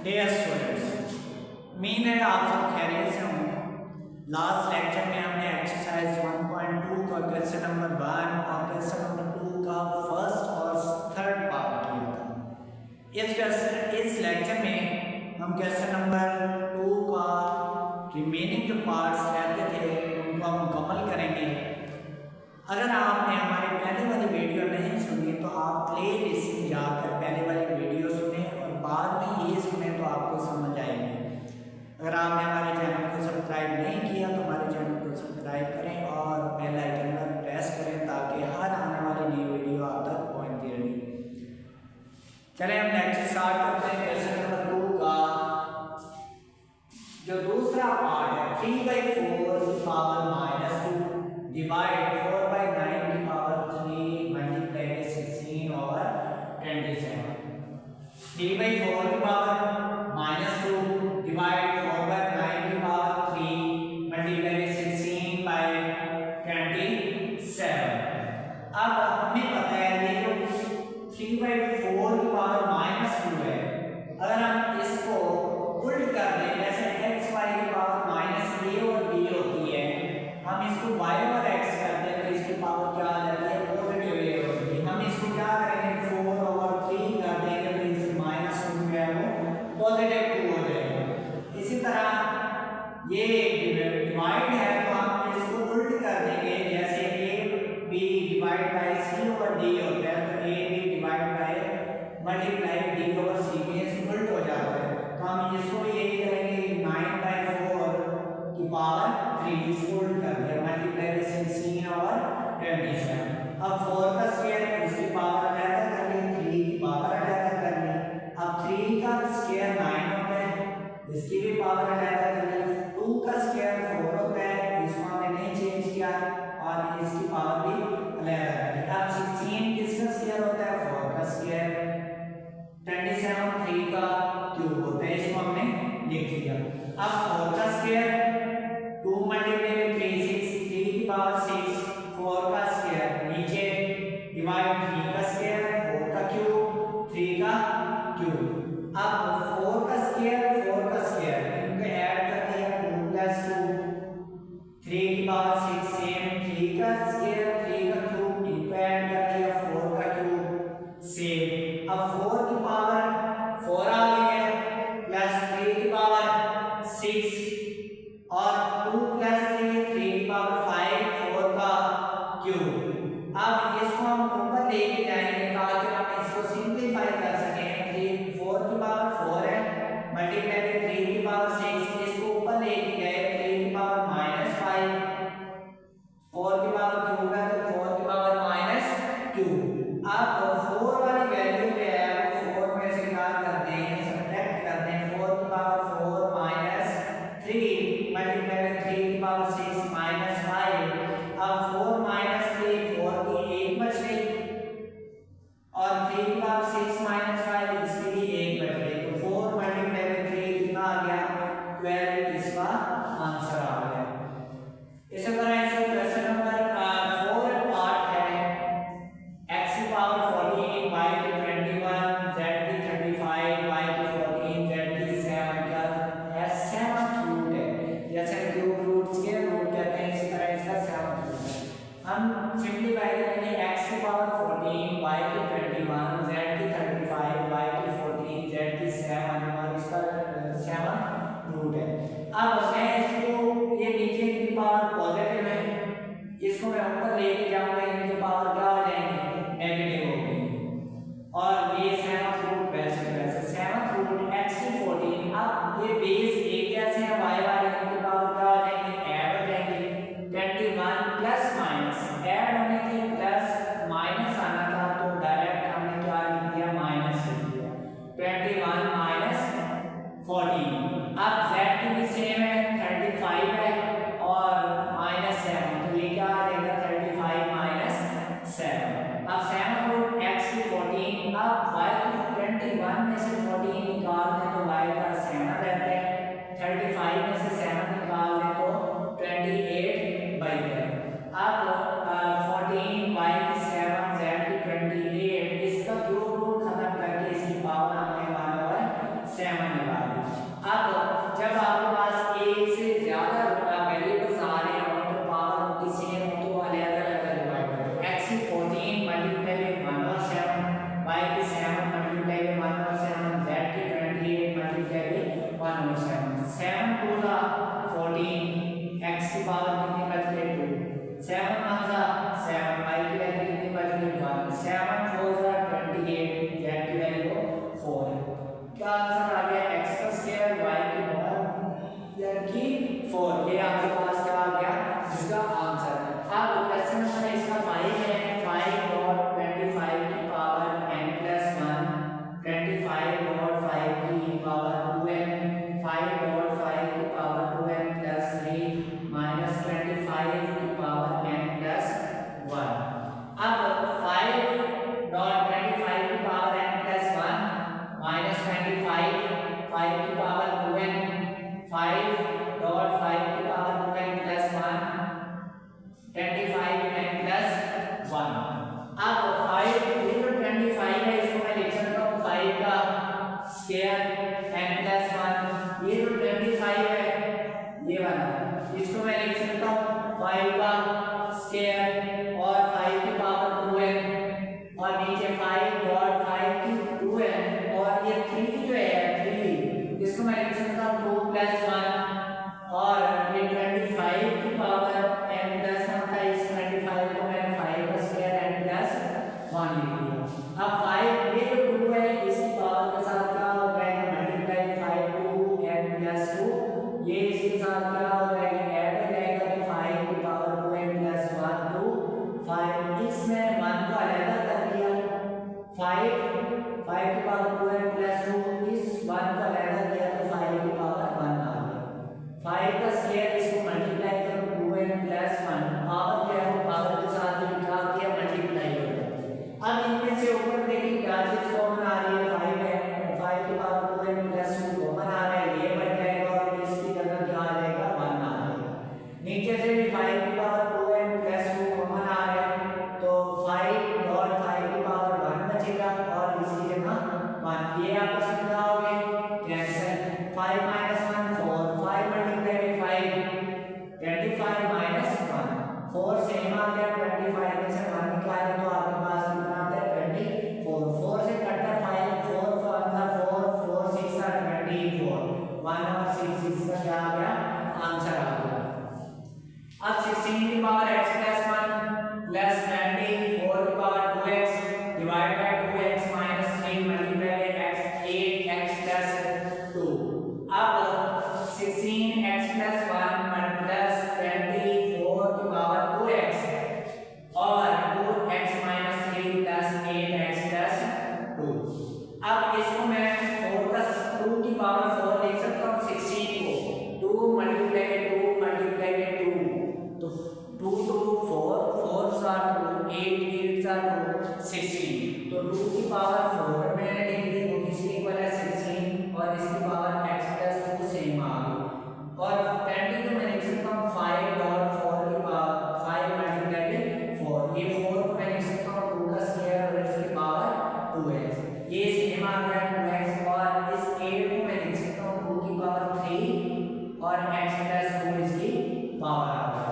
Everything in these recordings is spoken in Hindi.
डियर स्टूडेंट्स, उम्मीद है आप सब खैरियत से होंगे। लास्ट लेक्चर में हमने एक्सरसाइज 1.2 का क्वेश्चन नंबर 1 और क्वेश्चन नंबर 2 का फर्स्ट और थर्ड पार्ट किया था। इस लेक्चर में हम क्वेश्चन नंबर 2 का रिमेनिंग जो पार्ट्स रहते थे उनको हम मुकम्मल करेंगे। अगर आपने हमारी पहले वाली वीडियो नहीं सुनी तो आप प्ले लिस्ट में जाकर पहले वाली वीडियो सुने और बाद में ये सुने तो आपको समझ आएगी। अगर आपने हमारे चैनल को सब्सक्राइब नहीं किया तो हमारे चैनल को सब्सक्राइब करें और बेल आइकन पर प्रेस करें ताकि हर आने वाली नई वीडियो आप तक पहुँचती रहे। चलें हम नेक्स्ट स्टार्ट करते हैं। क्वेश्चन नंबर 2 का जो दूसरा पार्ट है 3/4 की पावर -2 डिवाइड 4/9 की पावर 3 मल्टीप्लाई बाय 16 और 27। 3/4 की पावर -2 डिवाइड 4/9 की पावर 3 मल्टीप्लाई बाय 16 बाय 27। अब हमें पता है ये जो 3/4 की पावर -2 है, अगर हम इसको उल्ट कर दें जैसे x y की पावर -a और b होती है, हम इसको y और x करते हैं तो इसकी पावर क्या आ जाती है, पॉजिटिव a होती है। हम इसको क्या करेंगे 4/3 कर देंगे तो इस -2 जो है वो पॉजिटिव 2 हो जाएगा। इसी तरह ये डिवाइड है तो हम इसको उल्ट कर देंगे जैसे a b divide by c और d होता है तो a b divide by multiply d over c में इसको उल्ट हो जाता है। तो हम इसको भी यही करेंगे 9/4 की पावर 3 इसको उल्ट कर दिया मल्टीप्लाई बाय 16 और 27। अब 4 का स्क्वायर इसकी पावर अलग कर ली, 3 की पावर अलग कर ली। अब 3 का स्क्वायर 9 होता है, इसकी भी पावर अलग कर ली। 2 का स्क्वायर 4 होता है, इसको हमने नहीं चेंज किया और इसकी पावर भी अलग कर ली। अब 16 किसका स्क्वायर होता है, 4 का स्क्वायर। 27 3 का क्यूब होता है, इसको हमने लिख लिया। अब 4 का स्क्वायर 2 मल्टीप्लाई बाय 3 6 3 की पावर 6 4 का स्क्वायर नीचे डिवाइड 3 का स्क्वायर 4 का क्यूब 3 का क्यूब। अब 4 का स्क्वायर 4 का स्क्वायर इनको ऐड कर दिया 2 + 2 3 की पावर 6 सेम 3 का स्क्वायर 3 का क्यूब इनको ऐड कर दिया 4 का क्यूब सेम। अब 4 की पावर 4 आ गई है प्लस 3 की पावर 6 और 2 + 3 3 की पावर 5 4 का क्यूब। अब इसको हम ऊपर लेके जाएंगे ताकि हम इसको सिंपलीफाई कर सकें। 3 4 की पावर 4 है मल्टीप्लाई बाय 3 की पावर 6 इसको ऊपर लेके गए 3 की पावर -5 4 की पावर क्यूब है तो 4 की पावर -2। अब 4 वाली वैल्यू जो है वो 4 में से क्या करते हैं, सब्ट्रैक्ट करते हैं। 4 की पावर 4 -3 मल्टीप्लाई बाय 3 की पावर 6 -5। अब 4 -3 4 की 1 बच गई और 3 की पावर 6 -5 इसकी भी 1 बच गई तो 4 मल्टीप्लाई बाय 3 कितना आ गया 12 इसका आंसर आ गया। इसी तरह इसका क्वेश्चन नंबर 4 पार्ट है x की पावर 14 y की 21 z की 35 y की 14 z की 7 का 7th रूट है। जैसे क्यूब रूट्स के रूट कहते हैं इसी तरह इसका 7th रूट है। हम सिंपलीफाई करेंगे x की पावर 14 y की 21 z की 35 y की 14 z की 7 और इसका 7th रूट है। अब मैं इसको ये नीचे की पावर पॉजिटिव है इसको मैं ऊपर लेके जाऊंगा इनकी पावर क्या हो जाएगी नेगेटिव हो गई और ये 7th रूट वैसे वैसे 7th रूट x की 14। अब ये बेस एक जैसे है y वाले इनकी पावर क्या हो जाएंगे ऐड हो जाएंगे 21 प्लस माइनस ऐड होने थे प्लस माइनस आना था तो डायरेक्ट हमने क्या लिख दिया माइनस लिख दिया 21 - 14। अब z की भी सेम है 35 है और -7 तो ये क्या आ जाएगा 35 - 7। अब 7 रूट x की 14। अब y की 21 में से 14 निकाल दें तो y का 7 रहता है 35 में से 7 निकाल दें तो 28 बनता है। अब 14 y की 7 z की 28 इसका क्यूब रूट खत्म करके इसकी पावर हमने माना हुआ है 7 निकाल 5 की पावर 2n प्लस 2 इस 1 का वैल्यू दिया तो 5 की पावर 1 आ गया। 5 का स्क्वायर इसको मल्टीप्लाई करो 2n प्लस 1 पावर क्या है पावर के साथ लिखा किया मल्टीप्लाई हो गया। अब इनमें से ऊपर देखिए क्या चीज कॉमन आ रही है 5 है 5 की पावर 2n प्लस 2 कॉमन आ रहा है ये बन जाएगा और इसकी जगह क्या आ जाएगा 1 आ जाएगा। नीचे से भी 5 की पावर 2n प्लस 2 कॉमन आ रहा है तो 5 डॉट 5 की पावर 1 बचेगा और इसकी जगह 1 ये आप समझाओगे कैंसिल 5 1 4 5 मल्टीप्लाई 5 25 1 4 सेम आ गया 25 में से 1 निकालें तो आपके पास कितना आता है 24 4 से कटता 5 4 4 4 6 24 1 और 6 का क्या आ गया आंसर आ गया। अब 16 की पावर x प्लस 1 प्लस 24 की power 2x divide by 2x minus 3 multiply by x 8x plus 2। अब 16x प्लस 1 प्लस 24 की पावर 2x और 2x minus 3 plus 8x plus 2। अब इसको मैं 4 का 2 की पावर 4 लिख सकता हूँ 16 को 2 मल्टीप्लाई बाय 2 तो 2 2 4 4 7 2 8 8 7 16 तो 2 की पावर 4 मैंने लिख दी वो किसके इक्वल है 16 और इसकी पावर x प्लस 2 सेम आ गई और 20 को मैं लिख सकता हूँ 5 डॉट 4 की पावर 5 मल्टीप्लाई बाय 4 ये 4 को मैं लिख सकता हूँ 2 का स्क्वायर और इसकी पावर 2x ये सेम आ गया 2x और इस 8 को मैं लिख सकता हूँ 2 की पावर 3 और x प्लस 2 इसकी पावर आ गया।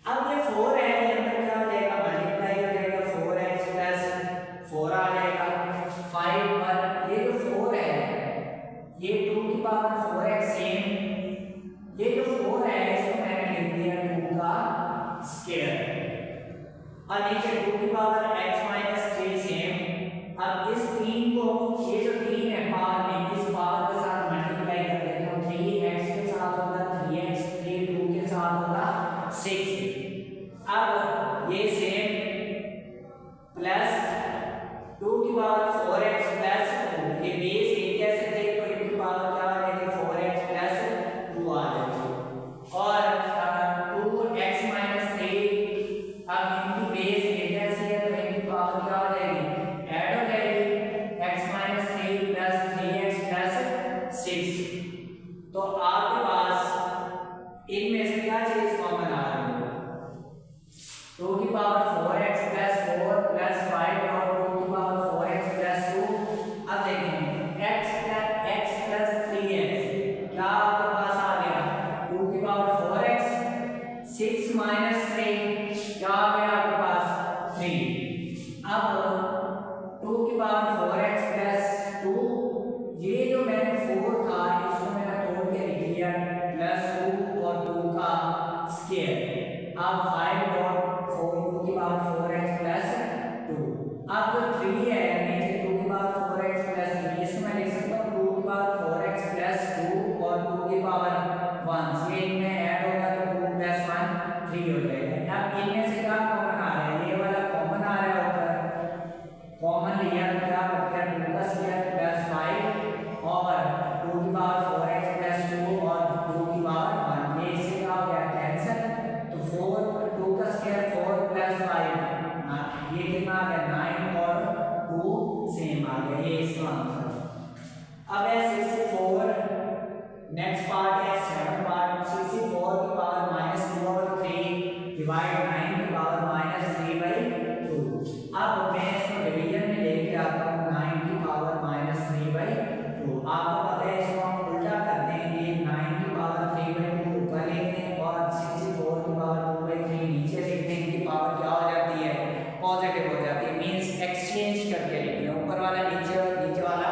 अब ये 4 है ये अंदर क्या हो जाएगा मल्टीप्लाई हो जाएगा 4x प्लस 4 आ जाएगा 5 और ये जो 4 है ये 2 की पावर 4x सेम ये जो 4 है इसको मैंने लिख दिया 2 का स्क्वायर और नीचे 2 की पावर x माइनस 3 सेम। अब इस 3 को ये जो 3 है पावर में इस पावर के साथ मल्टीप्लाई कर देते हो 3x के साथ होगा 3x 3 2 के साथ होगा 6। अब ये सेम प्लस 2 की पावर 4x प्लस 2 ये बेस एक जैसे थे तो इनकी पावर क्या आ जाएगी 4x प्लस 2 आ जाएगी और 2x माइनस 3 अब इनकी बेस एक जैसी है तो इनकी पावर क्या हो जाएगी ऐड हो जाएगी x minus 3 plus 3x plus 6 तो आपके पास इनमें से क्या चीज कॉमन आ रही है 2 की पावर 4x प्लस 4 प्लस 5 और 2 की पावर 4x प्लस 2। अब देखें x प्लस 3x क्या आपके पास आ गया 2 की पावर 4x 6 माइनस 3 क्या आ गया आपके पास 3। अब 2 की पावर 4x प्लस 2 ये जो मैंने 4 था इसको मैंने तोड़ के लिख लिया प्लस 2 और 2 का स्क्वायर अब 5 डॉट 4 की पावर 4x प्लस 2। अब जो 3 है नीचे 2 की पावर 4x प्लस 3 इसमें मैं लिख सकता हूँ 2 की पावर 4x प्लस 2 और 2 की पावर 1 ये इनमें ऐड होगा तो 2 प्लस 1 3 हो जाएगा। अब इनमें से क्या कॉमन आ रहा है ये वाला कॉमन आ रहा है ऊपर कॉमन लिया तो क्या बचता है 2 का स्क्वायर प्लस 5 और 2 की पावर 4x प्लस 2 और 2 की पावर 1 ये इससे क्या हो गया कैंसिल तो 4 2 का स्क्वायर 4 प्लस 5 ये कितना आ गया 9 और 2 सेम आ गया ये इसका आंसर। अब है 64 नेक्स्ट पार्ट है 7 पार्ट 64 की पावर -2/3 डिवाइड 9 की पावर -3/2। अब मैं इसको डिवीजन में लेके आता हूँ 9 की पावर -3/2 आपको पता है इसको हम उल्टा करते हैं ये 9 की पावर 3/2 ऊपर लिखते हैं और 64 की पावर 2/3 नीचे लिखते हैं इनकी पावर क्या हो जाती है पॉजिटिव हो जाती है मींस एक्सचेंज करके लिखते हैं ऊपर वाला नीचे वाला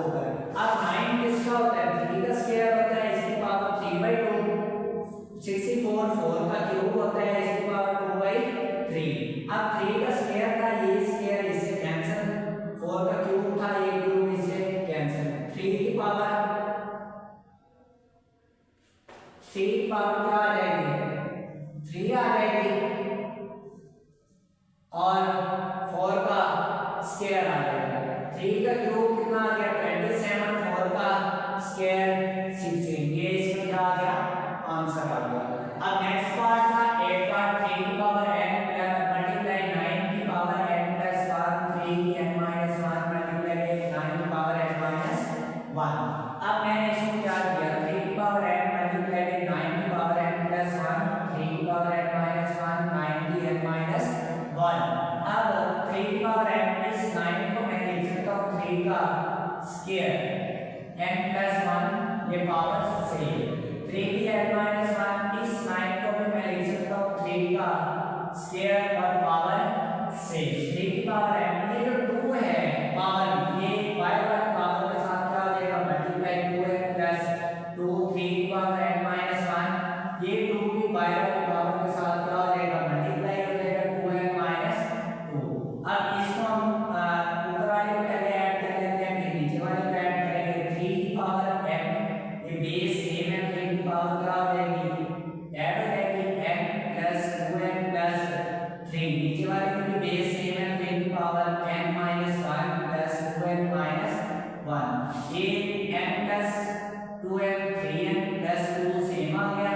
ऊपर। अब 9 किसका होता है 3 का स्क्वायर होता है इसकी पावर 3/2 64 4 का क्यूब होता है इसकी पावर 2/3। अब 3 का स्क्वायर था ये स्क्वायर इससे कैंसिल 4 का क्यूब था ये क्यूब इससे कैंसिल 3 की पावर क्या आ जाएगी 3 आ जाएगी और 4 का स्क्वायर आ जाएगा 3 का क्यूब कितना आ गया 27, 4 का स्क्वायर 16, ये इसमें क्या आ गया आंसर आ गया। अब नेक्स्ट पार्ट था 8 का 3 की पावर n मल्टीप्लाई 9 की पावर n प्लस 1 3 की n माइनस 1 मल्टीप्लाई 9 की पावर n माइनस 1। अब मैंने इसको क्या किया 3 की पावर n मल्टीप्लाई 9 की पावर n प्लस 1 3 की पावर n माइनस 1 9 की n माइनस 1। अब 3 की पावर n इस 9 को मैं लिख सकता हूँ 3 का स्क्वायर n प्लस 1 ये पावर 3 3 की n माइनस 1 इस 9 को भी मैं लिख सकता हूँ 3 का स्क्वायर और पावर 6 3 की पावर n ये जो 2 है पावर ये y वाली पावर के साथ क्या हो जाएगा मल्टीप्लाई 2n प्लस 2 3 की पावर n माइनस 1 ये 2 भी y वाली पावर के साथ क्या हो जाएगा मल्टीप्लाई हो जाएगा 2n माइनस 2। अब इसको हम ऊपर वाले को पहले ऐड कर लेते हैं फिर नीचे वाले को ऐड करेंगे 3 की पावर n ये बेस सेम है 3 की पावर क्या हो जाएगी ऐड हो जाएगी n प्लस 2n प्लस 3 नीचे वाले की भी बेस सेम है 3 की power n minus 1 plus 2n minus 1 ये n plus 2n 3n plus 2 same आ गया।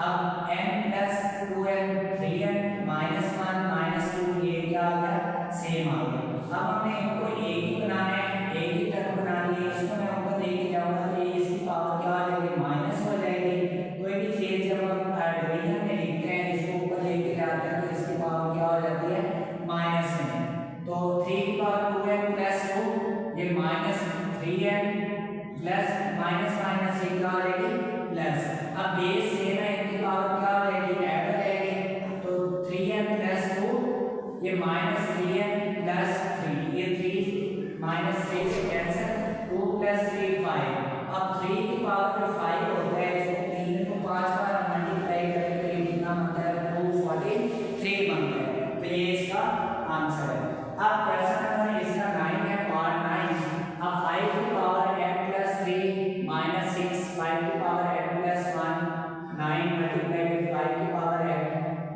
अब n plus 2n 3n minus 1 minus 2 ये क्या आ गया सेम आ गया। अब हमने इनको एक ही बनाना है एक ही टर्म बनानी है इसको मैं ऊपर लेके जाऊंगा तो ये इसकी पावर क्या आ जाएगी माइनस हो जाएगी। कोई भी चीज जब हम डिवीजन में लिखते हैं इसको ऊपर लेके जाते हैं तो इसकी पावर क्या हो जाती है माइनस में। तो 3 की पावर 2n प्लस 2 ये minus 3n plus minus minus ये क्या हो जाएगी प्लस। अब बेस सेम है इनकी पावर क्या हो जाएगी ऐड हो जाएगी तो 3n प्लस 2 ये माइनस 3n प्लस 3 ये 3 माइनस 3 से कैंसिल 2 प्लस 3 5। अब 3 की पावर जो 5 होता है इसको 3 को 5 बार मल्टीप्लाई करें तो ये कितना बनता है 243 बनता है तो ये इसका आंसर है। अब क्वेश्चन नंबर इसका 9 है पार्ट 9। अब 5 की पावर n प्लस 3 माइनस 6 5 की पावर n प्लस 1 9 मल्टीप्लाई 5 की पावर n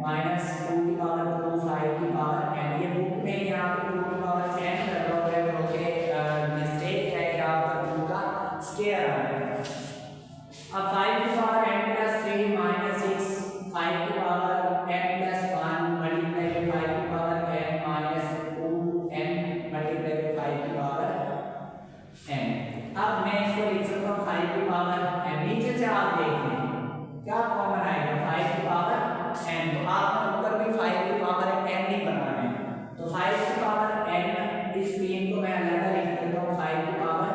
माइनस 2 की पावर 2 5 की पावर n ये बुक में यहाँ पे 2 की पावर 10 कर रहा है ओके मिस्टेक है यहाँ पर 2 का स्क्वायर आ गया। अब 5 की पावर n प्लस 3 माइनस 6 5 की पावर n प्लस 1 मल्टीप्लाई 5 की power n minus 2n multiply 5 की पावर n। अब मैं इसको लिख सकता हूँ 5 की पावर n नीचे से आप देख लें क्या कॉमन आएगा 5 की पावर n तो आपको ऊपर भी 5 की पावर n नहीं बनाना है तो 5 की पावर n इस 3 को मैं अलग लिख देता हूँ 5 की पावर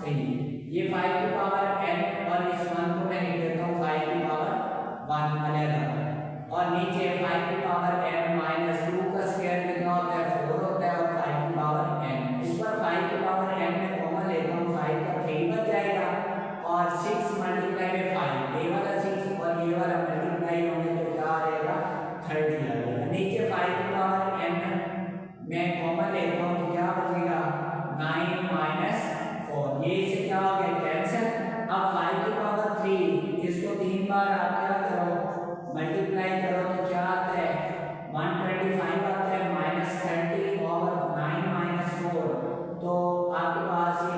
3 ये 5 की पावर n और इस 1 को मैं लिख देता हूँ 5 की पावर 1 अलग और नीचे 5 की पावर n माइनस 2 का स्क्वायर कितना होता है 4 होता है और 5 की पावर n इस पर 5 की पावर n में कॉमन लेता हूँ 5 का 3 बच जाएगा और 6 मल्टीप्लाई में 5 ये वाला 6 और ये वाला मल्टीप्लाई होंगे तो क्या आ जाएगा 30 आ जाएगा। नीचे 5 की पावर n मैं कॉमन लेता हूँ तो क्या बचेगा 9 माइनस 4 ये इससे क्या हो गया कैंसिल। अब 5 की पावर 3 इसको 3 बार आप क्या करो मल्टीप्लाई करो तो क्या आता है 125 आता है माइनस 30 और 9 माइनस 4 तो आपके पास ये